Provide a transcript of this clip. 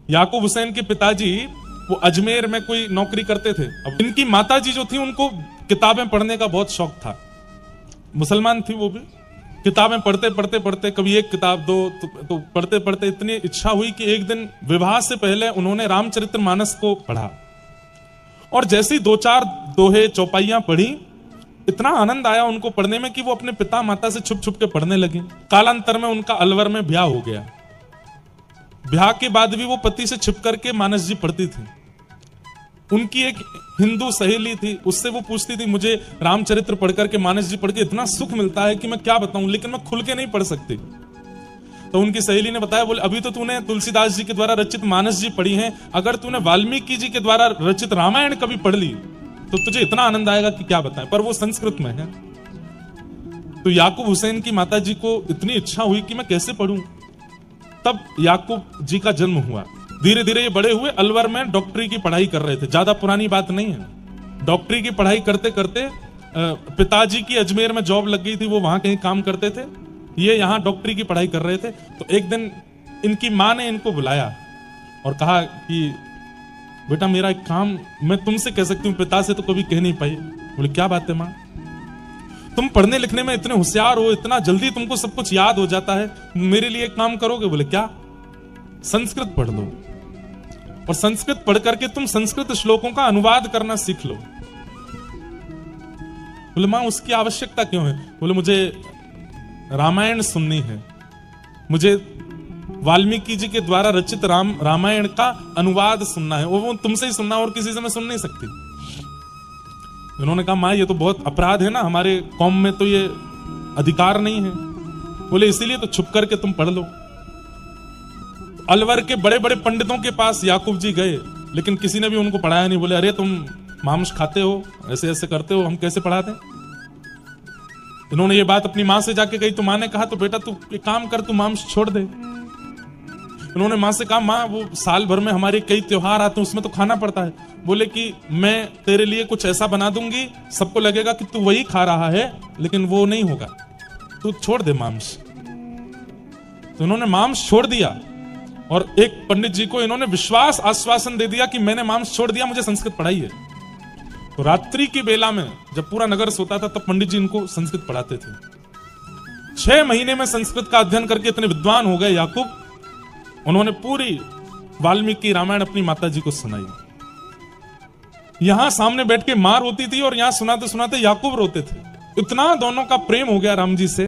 याकूब हुसैन के पिताजी वो अजमेर में कोई नौकरी करते थे। अब इनकी माताजी जो थी उनको किताबें पढ़ने का बहुत शौक था। मुसलमान थी वो भी। किताबें पढ़ते पढ़ते पढ़ते कभी एक किताब दो तो पढ़ते पढ़ते इतनी इच्छा हुई कि एक दिन विवाह से पहले उन्होंने रामचरितमानस को पढ़ा और जैसी दो चार दोहे चौपाइयां पढ़ी, इतना आनंद आया उनको पढ़ने में कि वो अपने पिता माता से छुप छुप के पढ़ने लगे। कालांतर में उनका अलवर में ब्याह हो गया। ब्याह के बाद भी वो पति से छिप करके मानस जी पढ़ती थी। उनकी एक हिंदू सहेली थी, उससे वो पूछती थी मुझे रामचरित्र पढ़ करके मानस जी पढ़ के इतना सुख मिलता है कि मैं क्या बताऊं, लेकिन मैं खुल के नहीं पढ़ सकती। तो उनकी सहेली ने बताया, बोले अभी तो तूने तुलसीदास जी के द्वारा रचित मानस जी पढ़ी हैं, अगर तूने वाल्मीकि जी के द्वारा रचित रामायण कभी पढ़ ली तो तुझे इतना आनंद आएगा कि क्या बताएं। पर वो संस्कृत में है। तो याकूब हुसैन की माता जी को इतनी इच्छा हुई कि मैं कैसे पढ़ूं। तब याकूब जी का जन्म हुआ। धीरे धीरे ये बड़े हुए, अलवर में डॉक्टरी की पढ़ाई कर रहे थे। ज्यादा पुरानी बात नहीं है। डॉक्टरी की पढ़ाई करते करते पिताजी की अजमेर में जॉब लग गई थी, वो वहां कहीं काम करते थे, ये यहाँ डॉक्टरी की पढ़ाई कर रहे थे। तो एक दिन इनकी माँ ने इनको बुलाया और कहा कि बेटा मेरा एक काम मैं तुमसे कह सकती हूँ, पिता से तो कभी कह नहीं पाई। बोले क्या बात है माँ? तुम पढ़ने लिखने में इतने होशियार हो, इतना जल्दी तुमको सब कुछ याद हो जाता है, मेरे लिए एक काम करोगे? बोले क्या? संस्कृत पढ़ लो और संस्कृत पढ़ करके तुम संस्कृत श्लोकों का अनुवाद करना सीख लो। बोले मां उसकी आवश्यकता क्यों है? बोले मुझे रामायण सुननी है, मुझे वाल्मीकि जी के द्वारा रचित रामायण का अनुवाद सुनना है, वो तुमसे ही सुनना और किसी से मैं सुन नहीं सकती। उन्होंने कहा मां ये तो बहुत अपराध है ना, हमारे कौम में तो ये अधिकार नहीं है। बोले इसीलिए तो छुप करके तुम पढ़ लो। अलवर के बड़े बड़े पंडितों के पास याकूब जी गए, लेकिन किसी ने भी उनको पढ़ाया नहीं। बोले अरे तुम मांस खाते हो, ऐसे ऐसे करते हो, हम कैसे पढ़ा दें? इन्होंने ये बात अपनी मां से जाके कही तो मां ने कहा तो बेटा तू एक काम कर, तू मांस छोड़ दे। उन्होंने मां से कहा मां वो साल भर में हमारे कई त्योहार आते हैं, उसमें तो खाना पड़ता है। बोले कि मैं तेरे लिए कुछ ऐसा बना दूंगी, सबको लगेगा कि तू वही खा रहा है, लेकिन वो नहीं होगा, तू छोड़ दे मांस। तो इन्होंने मांस छोड़ दिया और एक पंडित जी को इन्होंने विश्वास आश्वासन दे दिया कि मैंने मांस छोड़ दिया, मुझे संस्कृत पढ़ाई है। तो रात्रि की बेला में जब पूरा नगर सोता था तब पंडित जी इनको संस्कृत पढ़ाते थे। 6 महीने में संस्कृत का अध्ययन करके इतने विद्वान हो गए याकूब, उन्होंने पूरी वाल्मीकि रामायण अपनी माता जी को सुनाई। यहां सामने बैठ के मां रोती थी और यहां सुनाते सुनाते याकूब रोते थे। इतना दोनों का प्रेम हो गया राम जी से।